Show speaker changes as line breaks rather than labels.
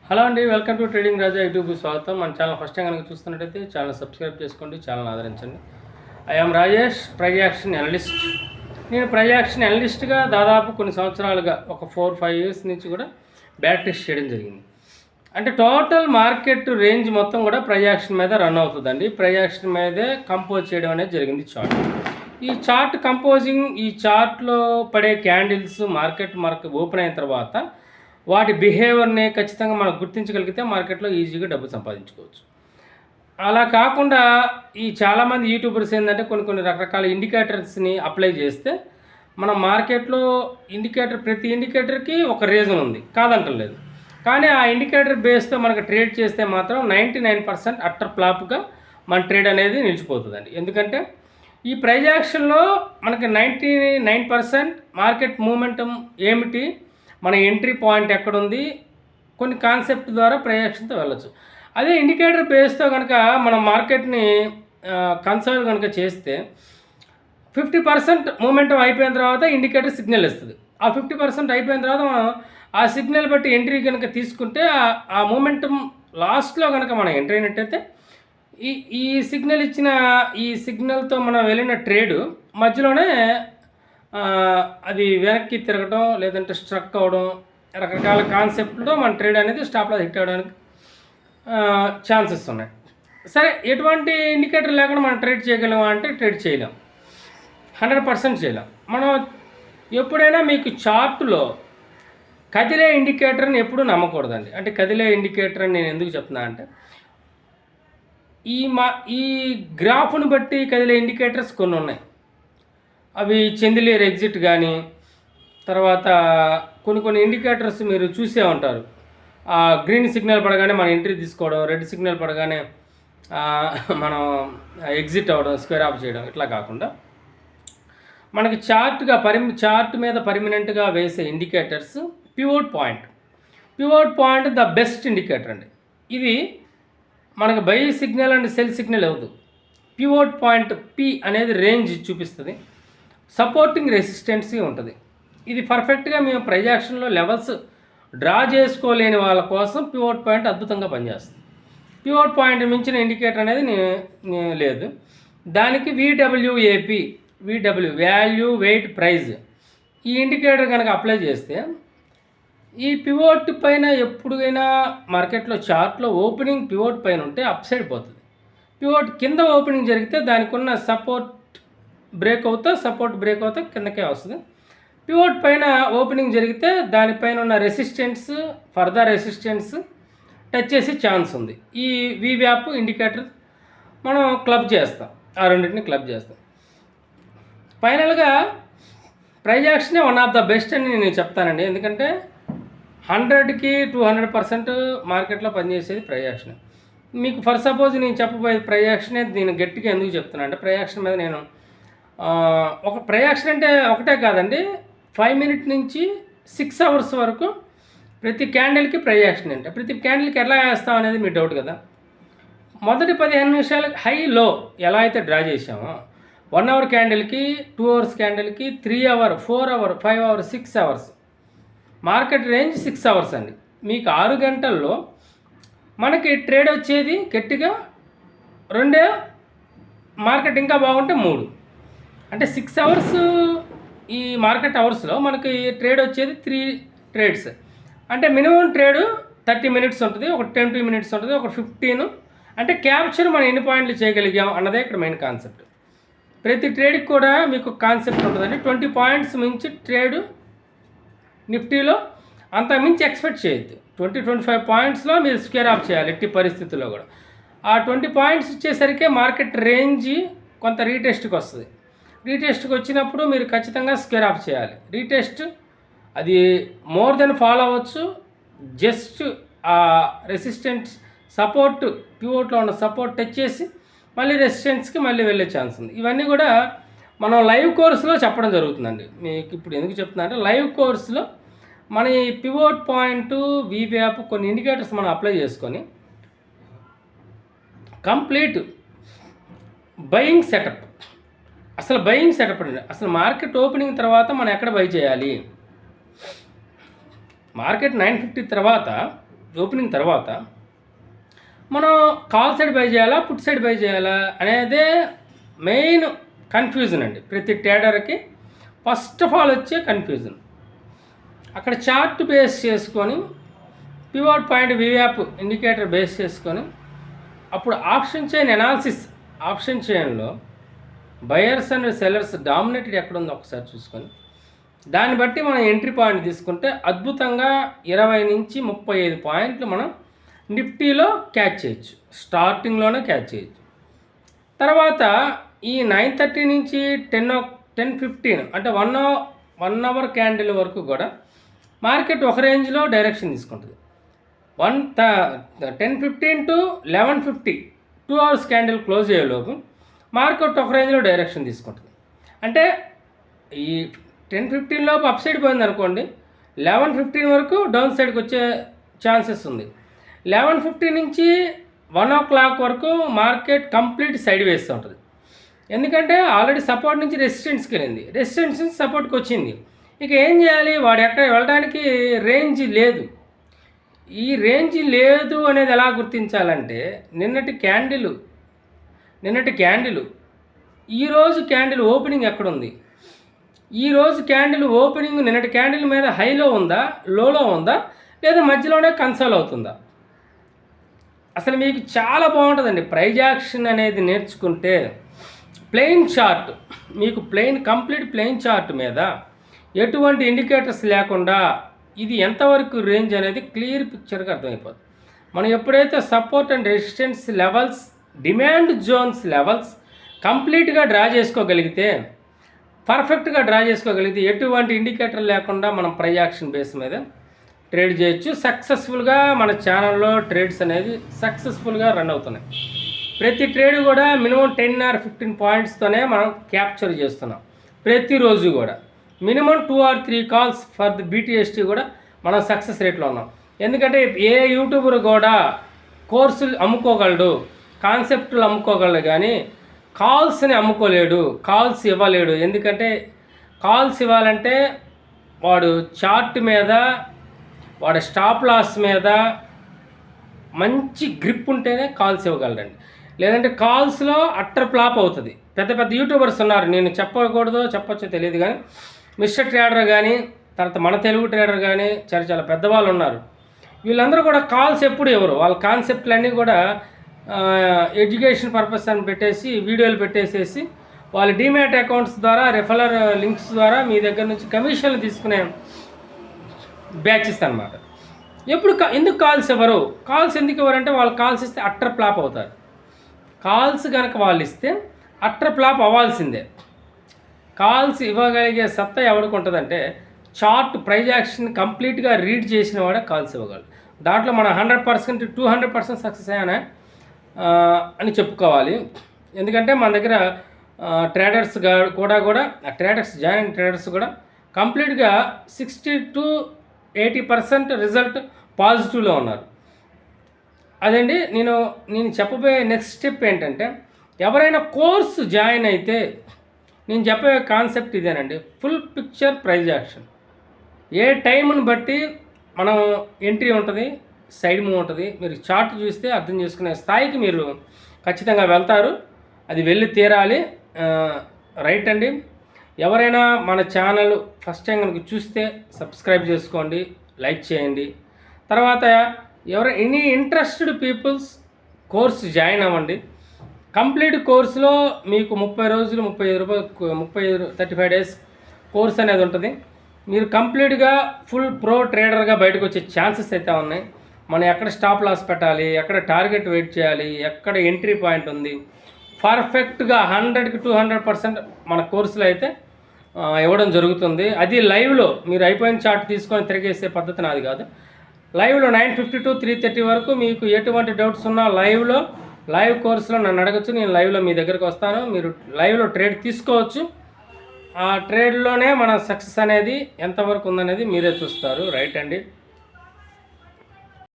Hello అండి, welcome to trading రాజా యూట్యూబ్కి స్వాగతం. మన ఛానల్ ఫస్ట్ టైం కనుక చూస్తున్నట్టయితే ఛానల్ సబ్స్క్రైబ్ చేసుకోండి, ఛానల్ ఆదరించండి. I'm Rajesh, price action analyst. నేను ప్రైజ్ యాక్షన్ అనలిస్ట్గా దాదాపు కొన్ని సంవత్సరాలుగా ఒక 4-5 ఇయర్స్ నుంచి కూడా బ్యాక్ టెస్ట్ చేయడం జరిగింది. అంటే టోటల్ మార్కెట్ రేంజ్ మొత్తం కూడా ప్రైజ్ యాక్షన్ మీద రన్ అవుతుందండి. ప్రైజ్ యాక్షన్ మీదే కంపోజ్ చేయడం అనేది జరిగింది చార్ట్. ఈ చార్ట్ కంపోజింగ్, ఈ చార్ట్లో పడే క్యాండిల్స్ మార్కెట్ ఓపెన్ అయిన తర్వాత వాటి బిహేవియర్ని ఖచ్చితంగా మనం గుర్తించగలిగితే మార్కెట్లో ఈజీగా డబ్బు సంపాదించుకోవచ్చు. అలా కాకుండా ఈ చాలామంది యూట్యూబర్స్ ఏంటంటే కొన్ని రకరకాల ఇండికేటర్స్ని అప్లై చేస్తే మనం మార్కెట్లో ప్రతి ఇండికేటర్కి ఒక రీజన్ ఉంది, కాదంటలేదు. కానీ ఆ ఇండికేటర్ బేస్తో మనకు ట్రేడ్ చేస్తే మాత్రం 99% అట్టర్ ఫ్లాప్గా మన ట్రేడ్ అనేది నిలిచిపోతుందండి. ఎందుకంటే ఈ ప్రైజ్ యాక్షన్లో మనకి 99% మార్కెట్ మూమెంటం ఏమిటి, మన ఎంట్రీ పాయింట్ ఎక్కడుంది, కొన్ని కాన్సెప్ట్ ద్వారా ప్రయాక్షన్తో వెళ్ళచ్చు. అదే ఇండికేటర్ బేస్తో కనుక మనం మార్కెట్ని కన్సర్వ్ కనుక చేస్తే 50% మూమెంటం అయిపోయిన తర్వాత ఇండికేటర్ సిగ్నల్ ఇస్తుంది. ఆ 50% అయిపోయిన తర్వాత మనం ఆ సిగ్నల్ బట్టి ఎంట్రీ కనుక తీసుకుంటే ఆ మూమెంటం లాస్ట్లో కనుక మనం ఎంట్రీ అయినట్టయితే ఈ సిగ్నల్ ఇచ్చిన ఈ సిగ్నల్తో మనం వెళ్ళిన ట్రేడు మధ్యలోనే అది వెనక్కి తిరగడం, లేదంటే స్ట్రక్ అవ్వడం, రకరకాల కాన్సెప్ట్లో మన ట్రేడ్ అనేది స్టాప్లో హిట్ అవ్వడానికి ఛాన్సెస్ ఉన్నాయి. సరే, ఎటువంటి ఇండికేటర్ లేకుండా మనం ట్రేడ్ చేయగలమా అంటే ట్రేడ్ చేయలేం, 100% చేయలేం. మనం ఎప్పుడైనా మీకు చార్ట్లో కదిలే ఇండికేటర్ని ఎప్పుడూ నమ్మకూడదండి. అంటే కదిలే ఇండికేటర్ అని నేను ఎందుకు చెప్తున్నా అంటే ఈ గ్రాఫ్ను బట్టి కదిలే ఇండికేటర్స్ కొన్ని ఉన్నాయి. అవి చెందిలేరు ఎగ్జిట్ కానీ, తర్వాత కొన్ని ఇండికేటర్స్ మీరు చూసే ఉంటారు. గ్రీన్ సిగ్నల్ పడగానే మనం ఎంట్రీ తీసుకోవడం, రెడ్ సిగ్నల్ పడగానే మనం ఎగ్జిట్ అవ్వడం, స్క్వేర్ ఆఫ్ చేయడం, ఇట్లా కాకుండా మనకి చార్ట్ మీద పర్మనెంట్గా వేసే indicators pivot point the best indicator అండి. ఇది మనకు by signal and cell signal అవ్వదు. పివోట్ పాయింట్ పి అనేది రేంజ్ చూపిస్తుంది, సపోర్టింగ్ రెసిస్టెన్సీ ఉంటుంది. ఇది పర్ఫెక్ట్గా మేము ప్రైజ్ యాక్షన్లో లెవెల్స్ డ్రా చేసుకోలేని వాళ్ళ కోసం పివోట్ పాయింట్ అద్భుతంగా పనిచేస్తుంది. పివోట్ పాయింట్ మించిన ఇండికేటర్ అనేది లేదు. దానికి విడబ్ల్యూఏపి, వాల్యూ వెయిట్ ప్రైజ్, ఈ ఇండికేటర్ కనుక అప్లై చేస్తే ఈ పివోట్ పైన ఎప్పుడైనా మార్కెట్లో చార్ట్లో ఓపెనింగ్ పివోట్ పైన ఉంటే అప్ సైడ్ పోతుంది. పివోట్ కింద ఓపెనింగ్ జరిగితే దానికి ఉన్న సపోర్ట్ బ్రేక్ అవుతా కిందకే వస్తుంది. పివోట్ పైన ఓపెనింగ్ జరిగితే దానిపైన ఉన్న ఫర్దర్ రెసిస్టెన్స్ టచ్ చేసే ఛాన్స్ ఉంది. ఈ వివ్యాప్ ఇండికేటర్ మనం క్లబ్ చేస్తాం, ఆ రెండింటిని క్లబ్ చేస్తాం. ఫైనల్గా ప్రైజ్ యాక్షనే వన్ ఆఫ్ ద బెస్ట్ అని నేను చెప్తానండి. ఎందుకంటే 100కి 200% మార్కెట్లో పనిచేసేది ప్రైజ్ యాక్షన్. మీకు ఫర్ సపోజ్ నేను చెప్పబోయే ప్రైజ్ యాక్షనే నేను గట్టిగా ఎందుకు చెప్తున్నాను అంటే, ప్రైజ్ యాక్షన్ మీద నేను ఒక ప్రైజ్ యాక్షన్ అంటే ఒకటే కాదండి, 5 minutes నుంచి 6 hours వరకు ప్రతి క్యాండిల్కి ప్రైజ్ యాక్షన్ అంటే ప్రతి క్యాండిల్కి ఎలా వేస్తాం అనేది మీ డౌట్ కదా. మొదటి 15 నిమిషాలకి హై లో ఎలా అయితే డ్రా చేసామో 1 hour క్యాండిల్కి, 2 hours క్యాండిల్కి, 3 hour, 4 hour, 5 hour, 6 hours, market range 6 hours అండి. మీకు 6 గంటల్లో మనకి ట్రేడ్ వచ్చేది గట్టిగా 2, మార్కెట్ ఇంకా బాగుంటే 3, అంటే 6 hours. ఈ మార్కెట్ అవర్స్లో మనకి ట్రేడ్ వచ్చేది 3 trades. అంటే మినిమం ట్రేడ్ 30 minutes ఉంటుంది, ఒక 20 minutes ఉంటుంది, ఒక 15. అంటే క్యాప్చర్ మనం ఎన్ని పాయింట్లు చేయగలిగాం అన్నదే ఇక్కడ మెయిన్ కాన్సెప్ట్. ప్రతి ట్రేడ్కి కూడా మీకు కాన్సెప్ట్ ఉంటుందండి. 20 points మించి ట్రేడ్ నిఫ్టీలో అంత మించి ఎక్స్పెక్ట్ చేయొద్దు. 20-25 pointsలో మీరు స్క్వేర్ ఆఫ్ చేయాలి ఎట్టి పరిస్థితుల్లో కూడా. ఆ 20 points ఇచ్చేసరికి మార్కెట్ రేంజ్ కొంత రీటెస్ట్కి వస్తుంది. రీటెస్ట్కి వచ్చినప్పుడు మీరు ఖచ్చితంగా స్క్వేర్ ఆఫ్ చేయాలి. రీటెస్ట్ అది మోర్ దెన్ ఫాలో అవ్వచ్చు, జస్ట్ ఆ రెసిస్టెన్స్ సపోర్ట్ పివోట్లో ఉన్న సపోర్ట్ టచ్ చేసి మళ్ళీ రెసిస్టెన్స్కి మళ్ళీ వెళ్ళే ఛాన్స్ ఉంది. ఇవన్నీ కూడా మనం లైవ్ కోర్సులో చెప్పడం జరుగుతుందండి. మీకు ఇప్పుడు ఎందుకు చెప్తున్నా అంటే, లైవ్ కోర్సులో మన ఈ పివోట్ పాయింట్, వివ్యాప్, కొన్ని ఇండికేటర్స్ మనం అప్లై చేసుకొని కంప్లీట్ బయింగ్ సెటప్, అసలు బయింగ్ సెటప్ అండి. అసలు మార్కెట్ ఓపెనింగ్ తర్వాత మనం ఎక్కడ బై చేయాలి, మార్కెట్ 950 తర్వాత ఓపెనింగ్ తర్వాత మనం కాల్ సైడ్ బై చేయాలా, పుట్ సైడ్ బై చేయాలా అనేదే మెయిన్ కన్ఫ్యూజన్ అండి ప్రతి ట్రేడర్కి. ఫస్ట్ ఆఫ్ ఆల్ వచ్చే కన్ఫ్యూజన్ అక్కడ చార్ట్ బేస్ చేసుకొని పివట్ పాయింట్ వివ్యాప్ ఇండికేటర్ బేస్ చేసుకొని అప్పుడు ఆప్షన్ చైన్ అనాలిసిస్, ఆప్షన్ చైన్లో బయర్స్ అండ్ సెల్లర్స్ డామినేటెడ్ ఎక్కడ ఉందో ఒకసారి చూసుకొని దాన్ని బట్టి మనం ఎంట్రీ పాయింట్ తీసుకుంటే అద్భుతంగా 20 నుంచి 35 పాయింట్లు మనం నిఫ్టీలో క్యాచ్ చేయొచ్చు, స్టార్టింగ్లోనే క్యాచ్ చేయొచ్చు. తర్వాత ఈ 9:30 నుంచి 10:15 అంటే 1 అవర్ క్యాండిల్ వరకు కూడా మార్కెట్ ఒక రేంజ్లో డైరెక్షన్ తీసుకుంటుంది. 10:15 టు 11:50 2 అవర్స్ క్యాండిల్ క్లోజ్ అయ్యేలోపు మార్కెట్ ఒక రేంజ్లో డైరెక్షన్ తీసుకుంటుంది. అంటే ఈ 10:15 లోపు అప్ సైడ్ పోయింది అనుకోండి, 11:15 వరకు డౌన్ సైడ్కి వచ్చే ఛాన్సెస్ ఉంది. 11:50 నుంచి 1 o'clock వరకు మార్కెట్ కంప్లీట్ సైడ్ వేస్తూ ఉంటుంది. ఎందుకంటే ఆల్రెడీ సపోర్ట్ నుంచి రెసిస్టెన్స్కి వెళ్ళింది, రెసిస్టెన్స్ నుంచి సపోర్ట్కి వచ్చింది. ఇక ఏం చేయాలి, వాడు ఎక్కడ వెళ్ళడానికి రేంజ్ లేదు. ఈ రేంజ్ లేదు అనేది ఎలా గుర్తించాలంటే నిన్నటి క్యాండిల్ ఈరోజు క్యాండిల్ ఓపెనింగ్ ఎక్కడుంది, ఈరోజు క్యాండిల్ ఓపెనింగ్ నిన్నటి క్యాండిల్ మీద హైలో ఉందా, లోలో ఉందా, లేదా మధ్యలోనే కన్సోల్ అవుతుందా. అసలు మీకు చాలా బాగుంటుందండి ప్రైజ్ యాక్షన్ అనేది నేర్చుకుంటే. ప్లెయిన్ చార్ట్, మీకు కంప్లీట్ ప్లెయిన్ చార్ట్ మీద ఎటువంటి ఇండికేటర్స్ లేకుండా ఇది ఎంతవరకు రేంజ్ అనేది క్లియర్ పిక్చర్గా అర్థమైపోతుంది. మనం ఎప్పుడైతే support and resistance levels, demand zones levels కంప్లీట్గా డ్రా చేసుకోగలిగితే, పర్ఫెక్ట్గా డ్రా చేసుకోగలిగితే ఎటువంటి ఇండికేటర్ లేకుండా మనం ప్రైజ్ యాక్షన్ బేస్ మీద ట్రేడ్ చేయొచ్చు. సక్సెస్ఫుల్గా మన ఛానల్లో ట్రేడ్స్ అనేది సక్సెస్ఫుల్గా రన్ అవుతున్నాయి. ప్రతి ట్రేడ్ కూడా మినిమం 10 or 15 పాయింట్స్తోనే మనం క్యాప్చర్ చేస్తున్నాం. ప్రతిరోజు కూడా minimum 2 or 3 calls for the BTST కూడా మనం సక్సెస్ రేట్లో ఉన్నాం. ఎందుకంటే ఏ యూట్యూబర్ కూడా కోర్సులు అమ్ముకోగలడు, కాన్సెప్ట్లు అమ్ముకోగలడు, కానీ కాల్స్ని అమ్ముకోలేడు, కాల్స్ ఇవ్వలేడు. ఎందుకంటే కాల్స్ ఇవ్వాలంటే వాడు చార్ట్ మీద, వాడు స్టాప్ లాస్ మీద మంచి గ్రిప్ ఉంటేనే కాల్స్ ఇవ్వగలరండి. లేదంటే కాల్స్లో అట్టర్ ఫ్లాప్ అవుతుంది. పెద్ద పెద్ద యూట్యూబర్స్ ఉన్నారు, నేను చెప్పకూడదో చెప్పచ్చో తెలియదు, కానీ మిస్టర్ ట్రేడర్ కానీ, తర్వాత మన తెలుగు ట్రేడర్ కానీ చాలా పెద్దవాళ్ళు ఉన్నారు. వీళ్ళందరూ కూడా కాల్స్ ఎప్పుడు ఇవ్వరు. వాళ్ళ కాన్సెప్ట్లన్నీ కూడా ఎడ్యుకేషన్ పర్పస్ అని పెట్టేసి వీడియోలు పెట్టేసేసి వాళ్ళ డీమ్యాట్ అకౌంట్స్ ద్వారా, రెఫరల్ లింక్స్ ద్వారా మీ దగ్గర నుంచి కమిషన్లు తీసుకునే బ్యాచెస్ అనమాట. ఎందుకు కాల్స్ ఇవ్వరు? కాల్స్ ఎందుకు ఇవ్వరంటే వాళ్ళు కాల్స్ ఇస్తే అట్టర్ ఫ్లాప్ అవుతారు. కాల్స్ కనుక వాళ్ళు ఇస్తే అట్టర్ ఫ్లాప్ అవ్వాల్సిందే. కాల్స్ ఇవ్వగలిగే సత్తా ఎవరికి ఉంటుందంటే చార్ట్ ప్రైజ్ యాక్షన్ కంప్లీట్గా రీడ్ చేసిన వాడే కాల్స్ ఇవ్వగలరు. దాంట్లో మనం 100% 200% సక్సెస్ అయ్యానా అని చెప్పుకోవాలి. ఎందుకంటే మన దగ్గర ట్రేడర్స్ కూడా ట్రేడర్స్ జాయిన్ అయిన ట్రేడర్స్ కూడా కంప్లీట్గా 60 to 80% రిజల్ట్ పాజిటివ్లో ఉన్నారు. అదండి నేను చెప్పబోయే నెక్స్ట్ స్టెప్ ఏంటంటే, ఎవరైనా కోర్సు జాయిన్ అయితే నేను చెప్పే కాన్సెప్ట్ ఇదేనండి, ఫుల్ పిక్చర్ ప్రైజ్ యాక్షన్. ఏ టైంని బట్టి మనం ఎంట్రీ ఉంటుంది, సైడ్ మూవ్ ఉంటుంది. మీరు చార్ట్ చూస్తే అర్థం చేసుకునే స్థాయికి మీరు ఖచ్చితంగా వెళ్తారు. అది వెళ్ళి తీరాలి. రైట్ అండి. ఎవరైనా మన ఛానల్ ఫస్ట్ టైం కనుక చూస్తే సబ్స్క్రైబ్ చేసుకోండి, లైక్ చేయండి. తర్వాత any interested peoples course join అవ్వండి. కంప్లీట్ కోర్సులో మీకు 30 రోజులు 35 డేస్ కోర్స్ అనేది ఉంటుంది. మీరు కంప్లీట్గా ఫుల్ ప్రో ట్రేడర్గా బయటకు వచ్చే ఛాన్సెస్ అయితే ఉన్నాయి. మనం ఎక్కడ స్టాప్ లాస్ పెట్టాలి, ఎక్కడ టార్గెట్ వెయిట్ చేయాలి, ఎక్కడ ఎంట్రీ పాయింట్ ఉంది, పర్ఫెక్ట్గా 100కి 200% మన కోర్సులో అయితే ఇవ్వడం జరుగుతుంది. అది లైవ్లో మీరు అయిపోయిన చార్ట్ తీసుకొని తిరిగేసే పద్ధతి నాది కాదు. లైవ్లో 9:50 to 3:30 వరకు మీకు ఎటువంటి డౌట్స్ ఉన్నా లైవ్ కోర్సులో నన్ను అడగచ్చు. నేను లైవ్లో మీ దగ్గరికి వస్తాను. మీరు లైవ్లో ట్రేడ్ తీసుకోవచ్చు. ఆ ట్రేడ్లోనే మన సక్సెస్ అనేది ఎంతవరకు ఉందనేది మీరే చూస్తారు. రైట్ అండి.